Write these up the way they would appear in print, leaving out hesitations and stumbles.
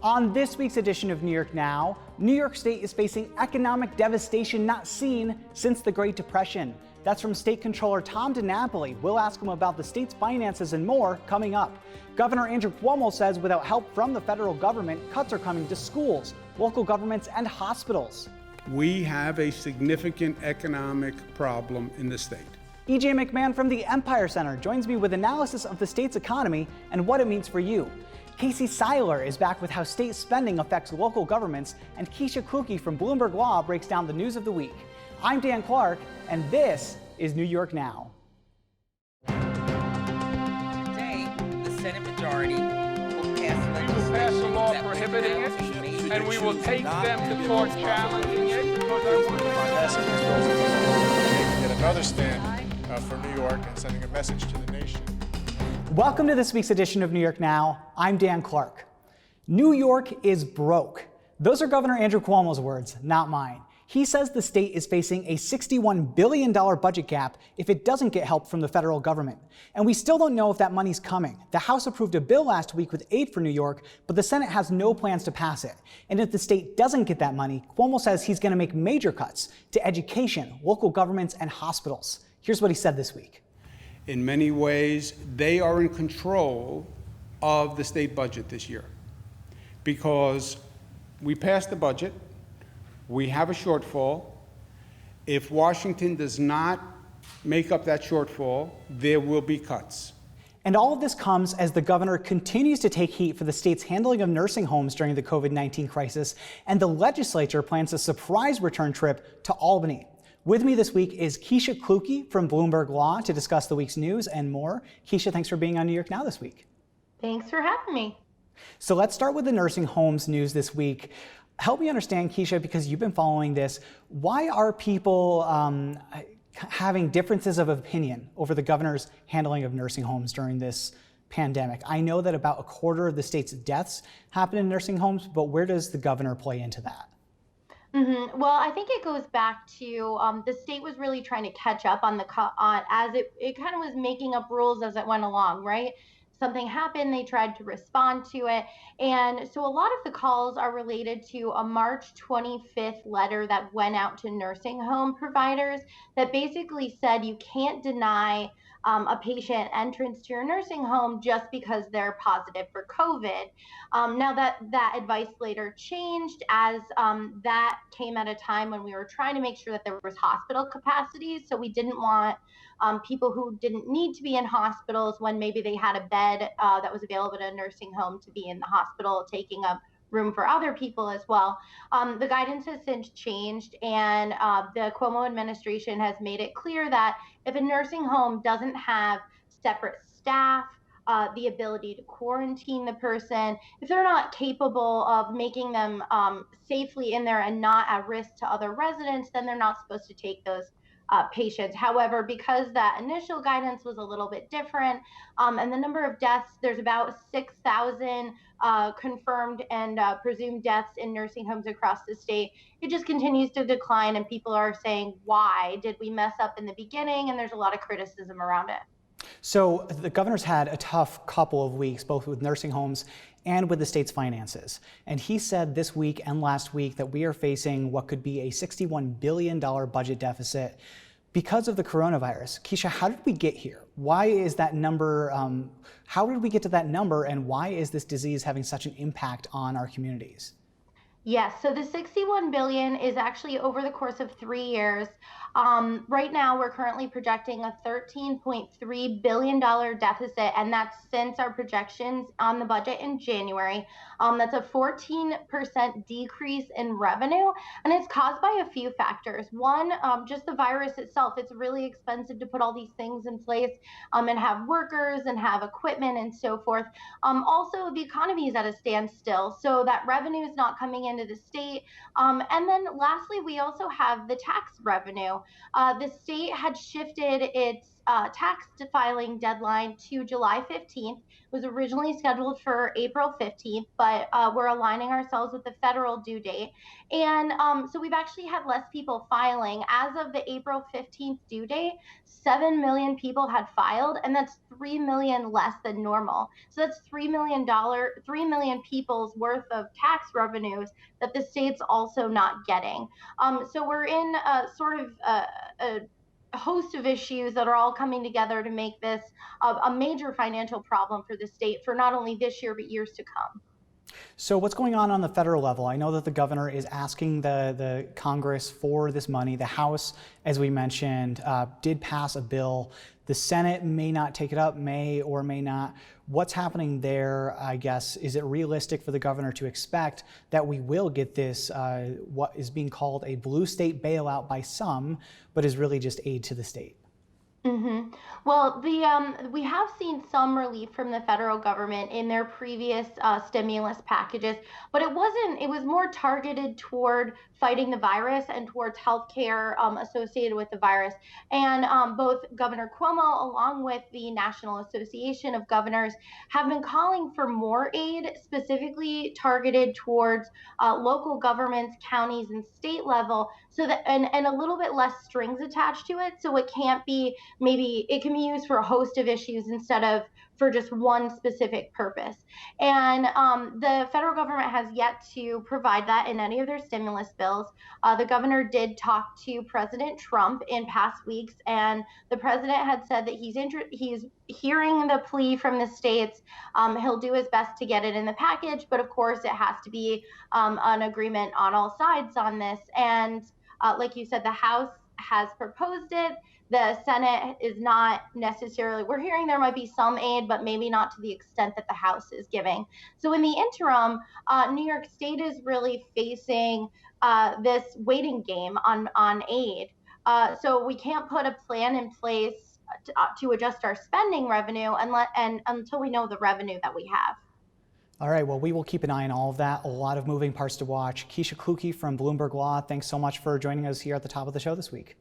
On this week's edition of New York Now, New York State is facing economic devastation not seen since the Great Depression. That's from State Controller Tom DiNapoli. We'll ask him about the state's finances and more coming up. Governor Andrew Cuomo says without help from the federal government, cuts are coming to schools, local governments, and hospitals. We have a significant economic problem in the state. E.J. McMahon from the Empire Center joins me with analysis of the state's economy and what it means for you. Casey Seiler is back with how state spending affects local governments, and Keisha Kluge from Bloomberg Law breaks down the news of the week. I'm Dan Clark, and this is New York Now. Today, the Senate majority will pass a law prohibiting it, and we will take them to court challenging it. Yet another stand for New York and sending a message to the nation. Welcome to this week's edition of New York Now. I'm Dan Clark. New York is broke. Those are Governor Andrew Cuomo's words, not mine. He says the state is facing a $61 billion budget gap if it doesn't get help from the federal government. And we still don't know if that money's coming. The House approved a bill last week with aid for New York, but the Senate has no plans to pass it. And if the state doesn't get that money, Cuomo says he's going to make major cuts to education, local governments, and hospitals. Here's what he said this week. In many ways, they are in control of the state budget this year because we passed the budget, we have a shortfall. If Washington does not make up that shortfall, there will be cuts. And all of this comes as the governor continues to take heat for the state's handling of nursing homes during the COVID-19 crisis, and the legislature plans a surprise return trip to Albany. With me this week is Keisha Kluge from Bloomberg Law to discuss the week's news and more. Keisha, thanks for being on New York Now this week. Thanks for having me. So let's start with the nursing homes news this week. Help me understand, Keisha, because you've been following this. Why are people having differences of opinion over the governor's handling of nursing homes during this pandemic? I know that about a quarter of the state's deaths happen in nursing homes, but where does the governor play into that? Well, I think it goes back to the state was really trying to catch up on as it kind of was making up rules as it went along, right? Something happened, they tried to respond to it. And so a lot of the calls are related to a March 25th letter that went out to nursing home providers that basically said you can't deny a patient entrance to your nursing home just because they're positive for COVID. Now that advice later changed as that came at a time when we were trying to make sure that there was hospital capacity. So we didn't want people who didn't need to be in hospitals when maybe they had a bed that was available at a nursing home to be in the hospital, taking up room for other people as well. The guidance has since changed, and the Cuomo administration has made it clear that if a nursing home doesn't have separate staff, the ability to quarantine the person, if they're not capable of making them safely in there and not at risk to other residents, then they're not supposed to take those patients. However, because that initial guidance was a little bit different, and the number of deaths, there's about 6,000 confirmed and presumed deaths in nursing homes across the state. It just continues to decline, and people are saying, why did we mess up in the beginning? And there's a lot of criticism around it. So the governor's had a tough couple of weeks, both with nursing homes and with the state's finances. And he said this week and last week that we are facing what could be a $61 billion budget deficit because of the coronavirus. Keisha, how did we get here? Why is that number, how did we get to that number, and why is this disease having such an impact on our communities? Yes, so the $61 billion is actually over the course of 3 years. Right now, we're currently projecting a $13.3 billion deficit, and that's since our projections on the budget in January. That's a 14% decrease in revenue, and it's caused by a few factors. One, just the virus itself. It's really expensive to put all these things in place and have workers and have equipment and so forth. Also, the economy is at a standstill, so that revenue is not coming into the state. And then lastly, we also have the tax revenue. The state had shifted its tax filing deadline to July 15th. It was originally scheduled for April 15th, but we're aligning ourselves with the federal due date. And so we've actually had less people filing. As of the April 15th due date, 7 million people had filed, and that's 3 million less than normal. So that's $3 million people's worth of tax revenues that the state's also not getting. So we're in a sort of a host of issues that are all coming together to make this a major financial problem for the state for not only this year, but years to come. So what's going on the federal level? I know that the governor is asking the Congress for this money. The House, as we mentioned, did pass a bill. The Senate may not take it up, may or may not. What's happening there, I guess? Is it realistic for the governor to expect that we will get this, what is being called a blue state bailout by some, but is really just aid to the state? Mm-hmm. Well, we have seen some relief from the federal government in their previous stimulus packages, but it was more targeted toward fighting the virus and towards healthcare associated with the virus. And both Governor Cuomo, along with the National Association of Governors, have been calling for more aid, specifically targeted towards local governments, counties, and state level, so that and a little bit less strings attached to it, so it can't be, maybe it can be used for a host of issues instead of for just one specific purpose. And the federal government has yet to provide that in any of their stimulus bills. The governor did talk to President Trump in past weeks, and the president had said that he's hearing the plea from the states. He'll do his best to get it in the package, but of course it has to be an agreement on all sides on this. And like you said, the House has proposed it. The Senate is not necessarily, we're hearing there might be some aid, but maybe not to the extent that the House is giving. So in the interim, New York State is really facing this waiting game on aid. So we can't put a plan in place to adjust our spending revenue until we know the revenue that we have. All right, well, we will keep an eye on all of that. A lot of moving parts to watch. Keisha Kluge from Bloomberg Law, thanks so much for joining us here at the top of the show this week.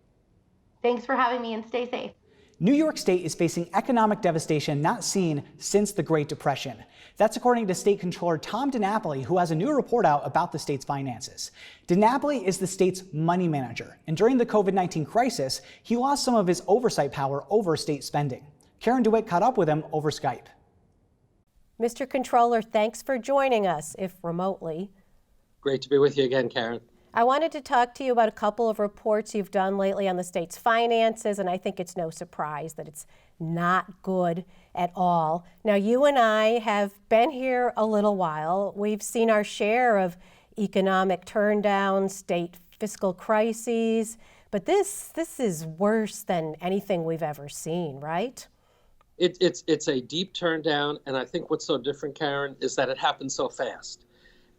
Thanks for having me, and stay safe. New York State is facing economic devastation not seen since the Great Depression. That's according to State Controller Tom DiNapoli, who has a new report out about the state's finances. DiNapoli is the state's money manager, and during the COVID-19 crisis, he lost some of his oversight power over state spending. Karen DeWitt caught up with him over Skype. Mr. Controller, thanks for joining us, if remotely. Great to be with you again, Karen. I wanted to talk to you about a couple of reports you've done lately on the state's finances, and I think it's no surprise that it's not good at all. Now, you and I have been here a little while. We've seen our share of economic turndowns, state fiscal crises, but this is worse than anything we've ever seen, right? It's a deep turndown, and I think what's so different, Karen, is that it happened so fast.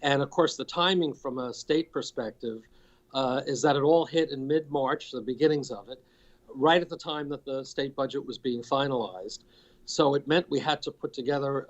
And of course, the timing from a state perspective is that it all hit in mid-March, the beginnings of it, right at the time that the state budget was being finalized. So it meant we had to put together,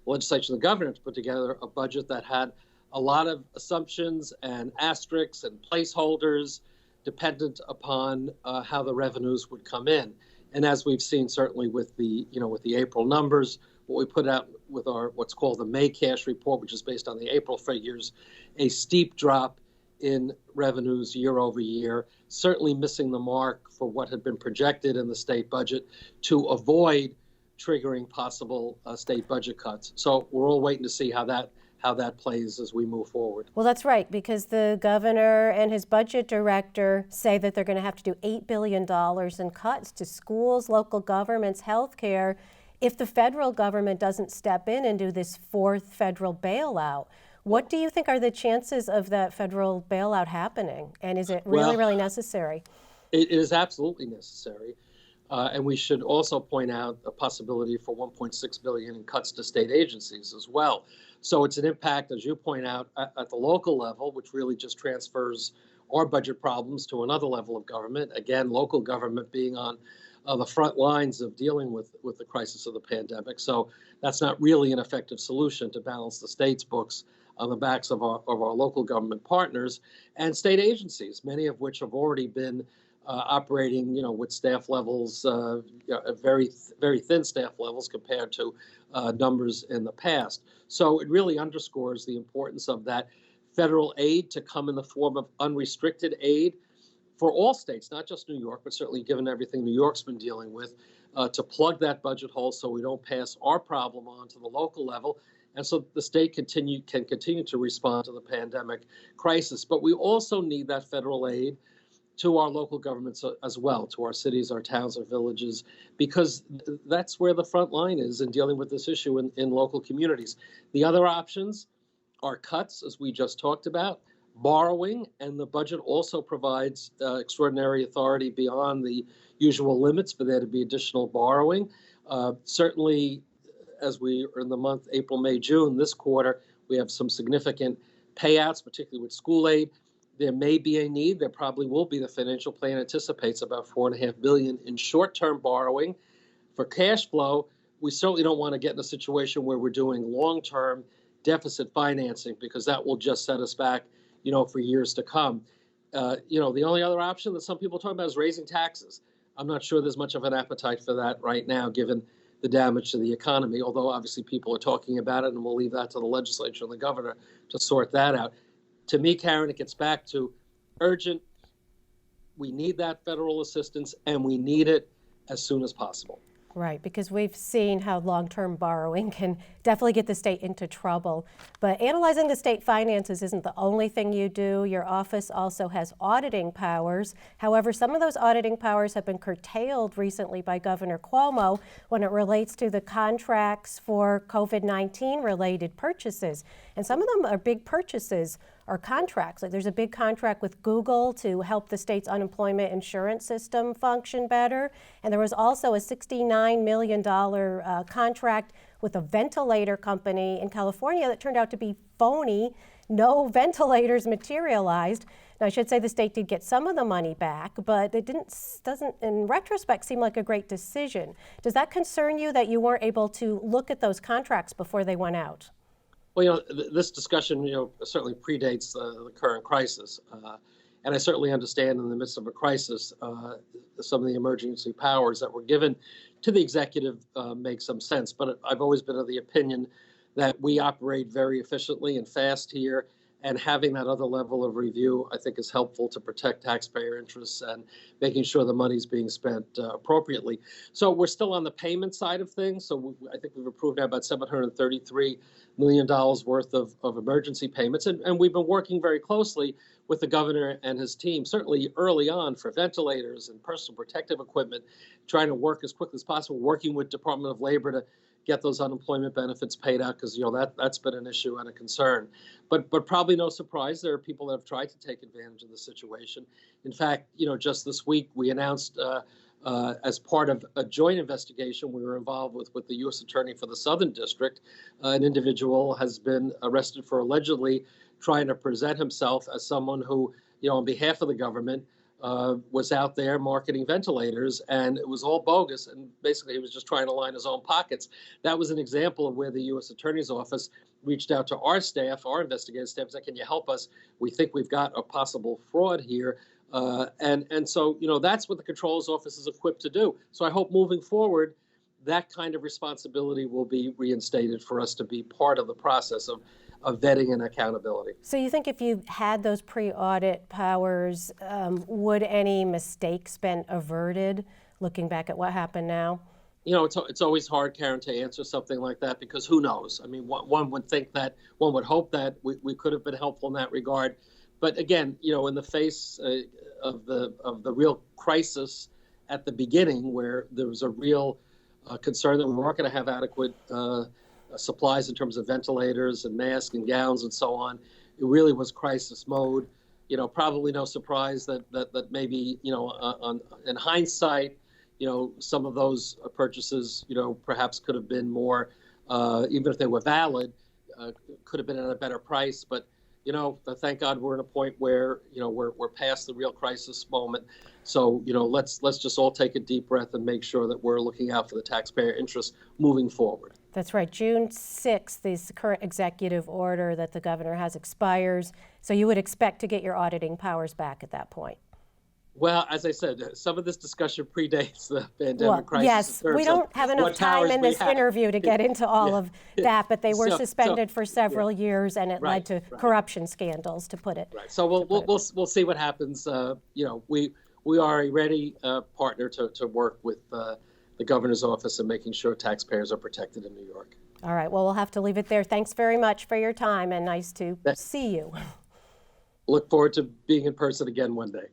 legislature and the governor to put together a budget that had a lot of assumptions and asterisks and placeholders dependent upon how the revenues would come in. And as we've seen, certainly with the April numbers, what we put out with our what's called the May cash report, which is based on the April figures, a steep drop in revenues year over year, certainly missing the mark for what had been projected in the state budget to avoid triggering possible state budget cuts. So we're all waiting to see how that plays as we move forward. Well, that's right, because the governor and his budget director say that they're going to have to do $8 billion in cuts to schools, local governments, health care, if the federal government doesn't step in and do this fourth federal bailout. What do you think are the chances of that federal bailout happening? And is it really necessary? It is absolutely necessary. And we should also point out a possibility for $1.6 billion in cuts to state agencies as well. So it's an impact, as you point out, at the local level, which really just transfers our budget problems to another level of government. Again, local government being on the front lines of dealing with the crisis of the pandemic. So that's not really an effective solution to balance the state's books on the backs of our local government partners and state agencies, many of which have already been operating, with staff levels, very, very thin staff levels compared to numbers in the past. So it really underscores the importance of that federal aid to come in the form of unrestricted aid for all states, not just New York, but certainly given everything New York's been dealing with, to plug that budget hole so we don't pass our problem on to the local level. And so the state can continue to respond to the pandemic crisis. But we also need that federal aid to our local governments as well, to our cities, our towns, our villages, because that's where the front line is in dealing with this issue in local communities. The other options are cuts, as we just talked about, borrowing, and the budget also provides extraordinary authority beyond the usual limits for there to be additional borrowing. Certainly, as we are in the month April, May, June, this quarter, we have some significant payouts, particularly with school aid. There may be a need, there probably will be. The financial plan anticipates about $4.5 billion in short-term borrowing. For cash flow, we certainly don't want to get in a situation where we're doing long-term deficit financing, because that will just set us back, for years to come. The only other option that some people talk about is raising taxes. I'm not sure there's much of an appetite for that right now, given the damage to the economy, although obviously people are talking about it, and we'll leave that to the legislature and the governor to sort that out. To me, Karen, it gets back to urgent. We need that federal assistance, and we need it as soon as possible. Right, because we've seen how long-term borrowing can definitely get the state into trouble. But analyzing the state finances isn't the only thing you do. Your office also has auditing powers. However, some of those auditing powers have been curtailed recently by Governor Cuomo when it relates to the contracts for COVID-19 related purchases. And some of them are big purchases or contracts. Like there's a big contract with Google to help the state's unemployment insurance system function better. And there was also a $69 million contract with a ventilator company in California that turned out to be phony. No ventilators materialized. Now, I should say the state did get some of the money back, but it doesn't, in retrospect, seem like a great decision. Does that concern you that you weren't able to look at those contracts before they went out? Well, this discussion, certainly predates the current crisis. And I certainly understand in the midst of a crisis, some of the emergency powers that were given to the executive make some sense. But I've always been of the opinion that we operate very efficiently and fast here. And having that other level of review, I think, is helpful to protect taxpayer interests and making sure the money's being spent appropriately. So we're still on the payment side of things. So I think we've approved now about $733 million worth of emergency payments. And we've been working very closely with the governor and his team, certainly early on for ventilators and personal protective equipment, trying to work as quickly as possible, working with Department of Labor to get those unemployment benefits paid out, because that's been an issue and a concern. But probably no surprise, there are people that have tried to take advantage of the situation. In fact, just this week we announced as part of a joint investigation we were involved with the U.S. Attorney for the Southern District, an individual has been arrested for allegedly trying to present himself as someone who, on behalf of the government, was out there marketing ventilators, and it was all bogus, and basically he was just trying to line his own pockets. That was an example of where the U.S. Attorney's Office reached out to our staff, our investigative staff, and said, can you help us? We think we've got a possible fraud here. And so, that's what the Controller's Office is equipped to do. So I hope moving forward, that kind of responsibility will be reinstated for us to be part of the process of vetting and accountability. So you think if you had those pre-audit powers, would any mistakes been averted, looking back at what happened now? It's always hard, Karen, to answer something like that, because who knows? I mean, one would think that, one would hope that we could have been helpful in that regard. But again, in the face of the real crisis at the beginning, where there was a real concern that we weren't going to have adequate supplies in terms of ventilators and masks and gowns and so on, it really was crisis mode. Probably no surprise that maybe in hindsight, some of those purchases, perhaps could have been more, even if they were valid, could have been at a better price. But thank God we're in a point where we're past the real crisis moment. So let's just all take a deep breath and make sure that we're looking out for the taxpayer interests moving forward. That's right. June 6th, this current executive order that the governor has expires. So you would expect to get your auditing powers back at that point. Well, as I said, some of this discussion predates the pandemic crisis. Yes, we don't have enough time in this interview to get into all of that, but they were suspended for several years, and it led to corruption scandals, to put it. Right. So we'll see what happens. We are a ready partner to work with the governor's office and making sure taxpayers are protected in New York. All right. Well, we'll have to leave it there. Thanks very much for your time, and nice to see you. Look forward to being in person again one day.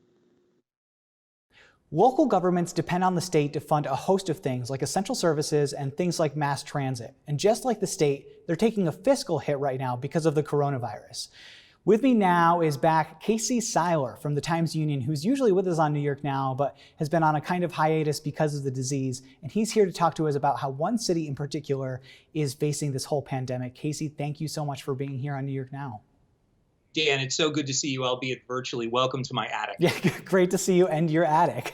Local governments depend on the state to fund a host of things like essential services and things like mass transit. And just like the state, they're taking a fiscal hit right now because of the coronavirus. With me now is back Casey Seiler from the Times-Union, who's usually with us on New York Now, but has been on a kind of hiatus because of the disease. And he's here to talk to us about how one city in particular is facing this whole pandemic. Casey, thank you so much for being here on New York Now. Dan, it's so good to see you, albeit virtually. Welcome to my attic. Yeah, great to see you and your attic.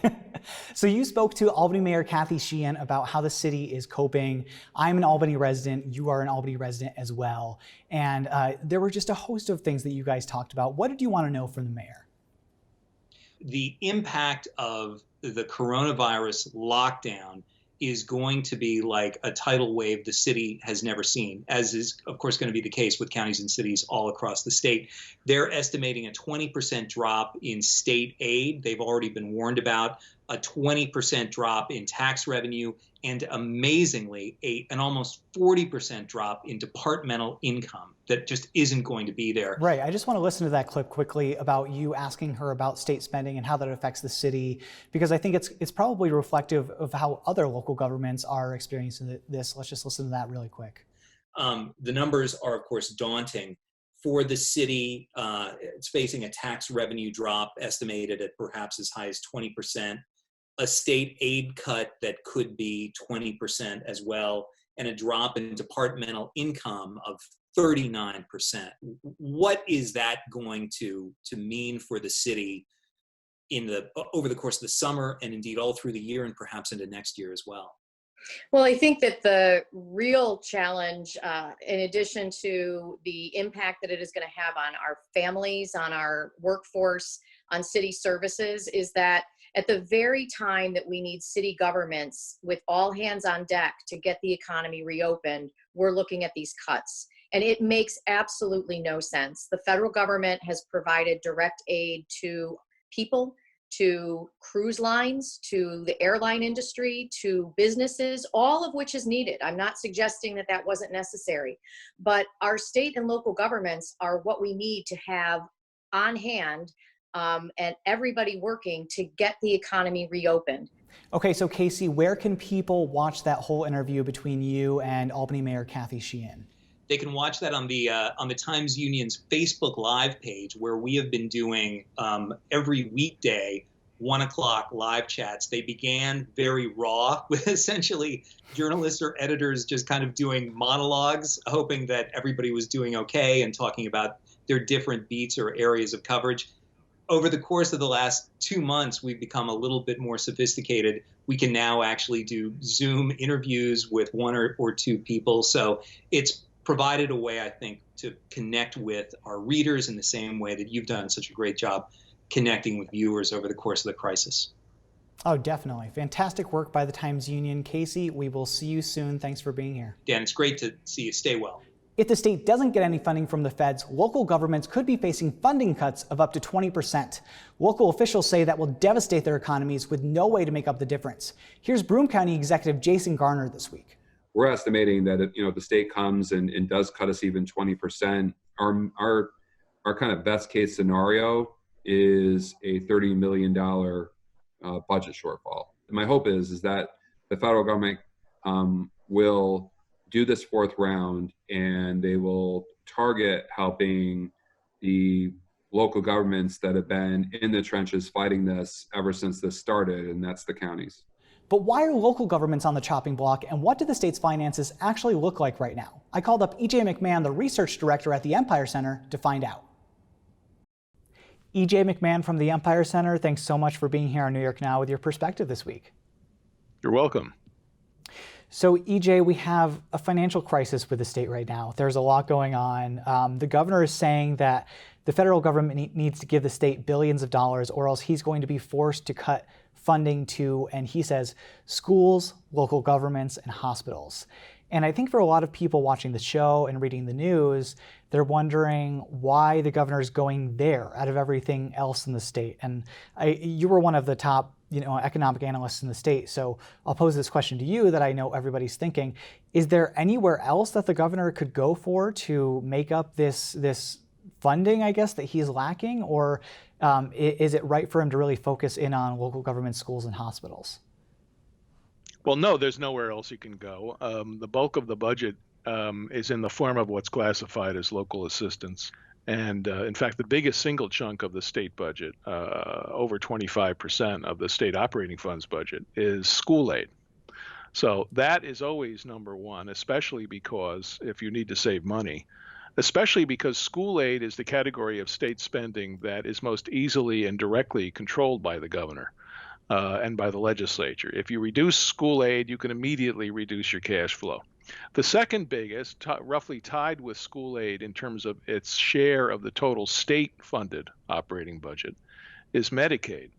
So you spoke to Albany Mayor Kathy Sheehan about how the city is coping. I'm an Albany resident. You are an Albany resident as well. And there were just a host of things that you guys talked about. What did you want to know from the mayor? The impact of the coronavirus lockdown is going to be like a tidal wave the city has never seen, as is, of course, going to be the case with counties and cities all across the state. They're estimating a 20% drop in state aid. They've already been warned about a 20% drop in tax revenue, and amazingly, an almost 40% drop in departmental income that just isn't going to be there. Right. I just want to listen to that clip quickly about you asking her about state spending and how that affects the city, because I think it's probably reflective of how other local governments are experiencing this. Let's just listen to that really quick. The numbers are, of course, daunting. For the city, it's facing a tax revenue drop estimated at perhaps as high as 20%, a state aid cut that could be 20% as well, and a drop in departmental income of 39%. What is that going to mean for the city over the course of the summer, and indeed all through the year, and perhaps into next year as well? Well, I think that the real challenge, in addition to the impact that it is going to have on our families, on our workforce, on city services, is that at the very time that we need city governments with all hands on deck to get the economy reopened, we're looking at these cuts. And it makes absolutely no sense. The federal government has provided direct aid to people, to cruise lines, to the airline industry, to businesses, all of which is needed. I'm not suggesting that that wasn't necessary, but our state and local governments are what we need to have on hand, and everybody working to get the economy reopened. Okay, so Casey, where can people watch that whole interview between you and Albany Mayor Kathy Sheehan? They can watch that on the Times-Union's Facebook Live page, where we have been doing every weekday 1 o'clock live chats. They began very raw with essentially journalists or editors just kind of doing monologues, hoping that everybody was doing okay and talking about their different beats or areas of coverage. Over the course of the last 2 months, we've become a little bit more sophisticated. We can now actually do Zoom interviews with one or two people. So it's provided a way, I think, to connect with our readers in the same way that you've done such a great job connecting with viewers over the course of the crisis. Oh, definitely. Fantastic work by the Times-Union. Casey, we will see you soon. Thanks for being here. Dan, it's great to see you. Stay well. If the state doesn't get any funding from the feds, local governments could be facing funding cuts of up to 20%. Local officials say that will devastate their economies with no way to make up the difference. Here's Broome County Executive Jason Garner this week. We're estimating that if the state comes and does cut us even 20%, our kind of best case scenario is a $30 million budget shortfall. And my hope is that the federal government will do this fourth round, and they will target helping the local governments that have been in the trenches fighting this ever since this started, and that's the counties. But why are local governments on the chopping block, and what do the state's finances actually look like right now? I called up E.J. McMahon, the research director at the Empire Center, to find out. E.J. McMahon from the Empire Center, thanks so much for being here on New York Now with your perspective this week. You're welcome. So, EJ, we have a financial crisis with the state right now. There's a lot going on. The governor is saying that the federal government needs to give the state billions of dollars, or else he's going to be forced to cut funding to, and he says, schools, local governments, and hospitals. And I think for a lot of people watching the show and reading the news, they're wondering why the governor's going there out of everything else in the state. And you were one of the top, economic analysts in the state. So I'll pose this question to you that I know everybody's thinking. Is there anywhere else that the governor could go for to make up this funding, I guess, that he's lacking? Or is it right for him to really focus in on local government, schools, and hospitals? Well, no, there's nowhere else you can go. The bulk of the budget is in the form of what's classified as local assistance. And in fact, the biggest single chunk of the state budget, over 25% of the state operating funds budget, is school aid. So that is always number one, especially because if you need to save money, especially because school aid is the category of state spending that is most easily and directly controlled by the governor and by the legislature. If you reduce school aid, you can immediately reduce your cash flow. The second biggest, roughly tied with school aid in terms of its share of the total state-funded operating budget, is Medicaid.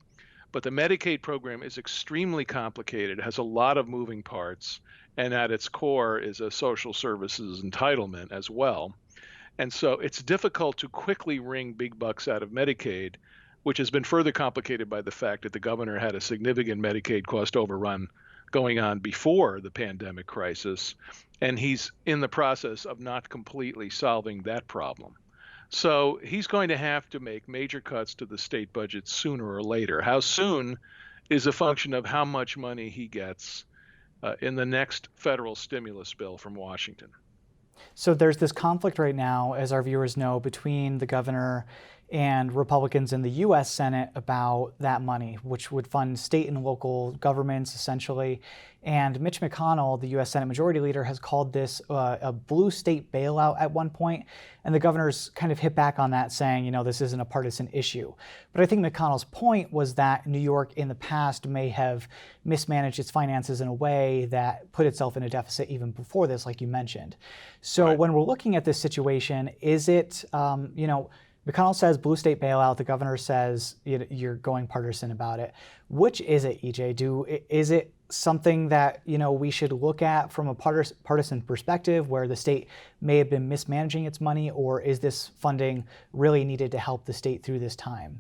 But the Medicaid program is extremely complicated, has a lot of moving parts, and at its core is a social services entitlement as well. And so it's difficult to quickly wring big bucks out of Medicaid, which has been further complicated by the fact that the governor had a significant Medicaid cost overrun going on before the pandemic crisis, and he's in the process of not completely solving that problem. So he's going to have to make major cuts to the state budget sooner or later. How soon is a function of how much money he gets in the next federal stimulus bill from Washington. So there's this conflict right now, as our viewers know, between the governor and Republicans in the U.S. Senate about that money, which would fund state and local governments, essentially. And Mitch McConnell, the U.S. Senate Majority Leader, has called this a blue state bailout at one point. And the governor's kind of hit back on that, saying, this isn't a partisan issue. But I think McConnell's point was that New York in the past may have mismanaged its finances in a way that put itself in a deficit even before this, like you mentioned. So when we're looking at this situation, is it, McConnell says blue state bailout. The governor says you're going partisan about it. Which is it, EJ? Is it something that we should look at from a partisan perspective, where the state may have been mismanaging its money, or is this funding really needed to help the state through this time?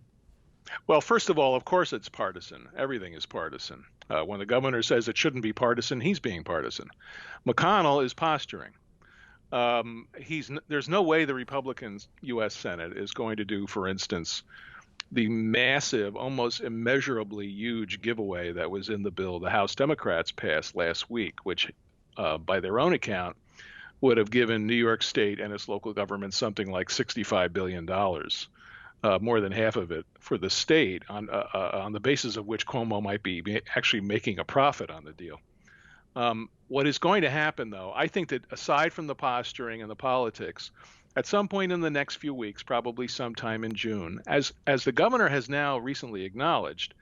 Well, first of all, of course it's partisan. Everything is partisan. When the governor says it shouldn't be partisan, he's being partisan. McConnell is posturing. There's no way the Republican U.S. Senate is going to do, for instance, the massive, almost immeasurably huge giveaway that was in the bill the House Democrats passed last week, which, by their own account, would have given New York State and its local government something like $65 billion, more than half of it for the state, on the basis of which Cuomo might be actually making a profit on the deal. What is going to happen, though, I think that aside from the posturing and the politics, at some point in the next few weeks, probably sometime in June, as the governor has now recently acknowledged,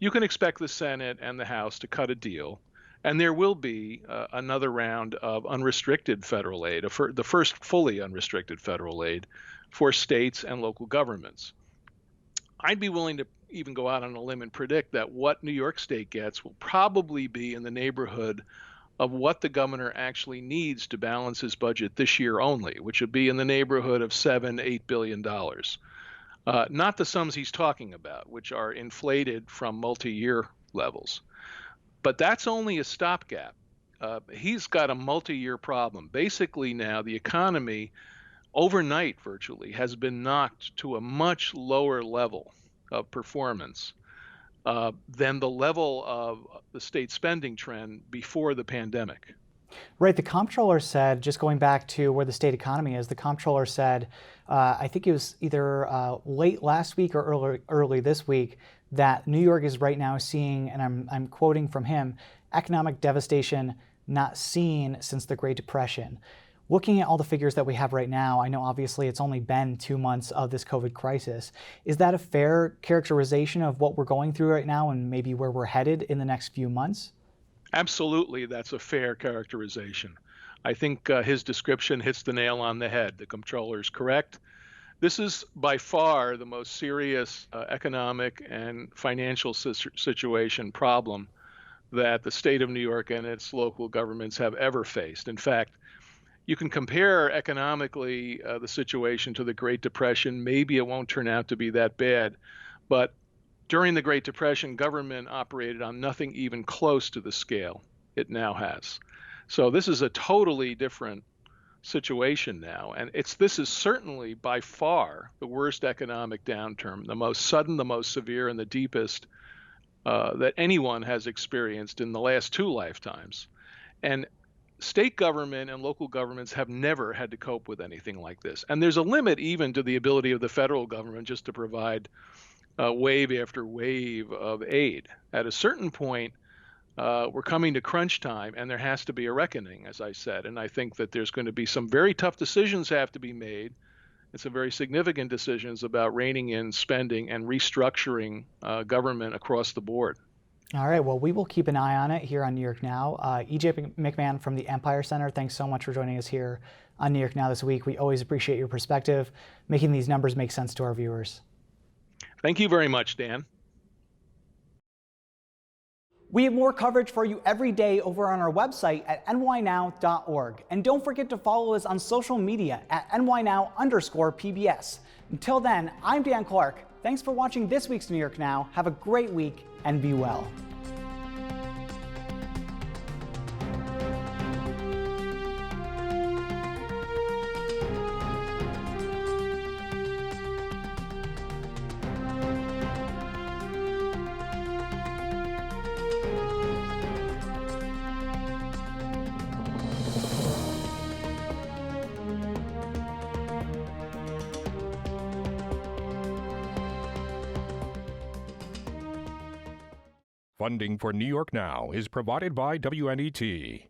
you can expect the Senate and the House to cut a deal, and there will be another round of unrestricted federal aid, the first fully unrestricted federal aid for states and local governments. I'd be willing to even go out on a limb and predict that what New York State gets will probably be in the neighborhood of what the governor actually needs to balance his budget this year only, which would be in the neighborhood of $7-8 billion. Not the sums he's talking about, which are inflated from multi-year levels. But that's only a stopgap. He's got a multi-year problem. Basically now the economy overnight virtually has been knocked to a much lower level of performance than the level of the state spending trend before the pandemic. Right. The comptroller said, just going back to where the state economy is, the comptroller said, I think it was either late last week or early this week, that New York is right now seeing, and I'm quoting from him, economic devastation not seen since the Great Depression. Looking at all the figures that we have right now, I know obviously it's only been 2 months of this COVID crisis. Is that a fair characterization of what we're going through right now and maybe where we're headed in the next few months? Absolutely, that's a fair characterization. I think his description hits the nail on the head. The comptroller is correct. This is by far the most serious economic and financial situation problem that the state of New York and its local governments have ever faced. In fact, you can compare economically the situation to the Great Depression. Maybe it won't turn out to be that bad, but during the Great Depression, government operated on nothing even close to the scale it now has. So this is a totally different situation now, and this is certainly by far the worst economic downturn, the most sudden, the most severe, and the deepest that anyone has experienced in the last 2 lifetimes. And state government and local governments have never had to cope with anything like this. And there's a limit even to the ability of the federal government just to provide wave after wave of aid. At a certain point, we're coming to crunch time, and there has to be a reckoning, as I said. And I think that there's going to be some very tough decisions have to be made, and some very significant decisions about reining in spending and restructuring government across the board. All right, well, we will keep an eye on it here on New York Now. EJ McMahon from the Empire Center, thanks so much for joining us here on New York Now this week. We always appreciate your perspective, making these numbers make sense to our viewers. Thank you very much, Dan. We have more coverage for you every day over on our website at nynow.org. And don't forget to follow us on social media at nynow_PBS. Until then, I'm Dan Clark. Thanks for watching this week's New York Now. Have a great week and be well. Funding for New York Now is provided by WNET.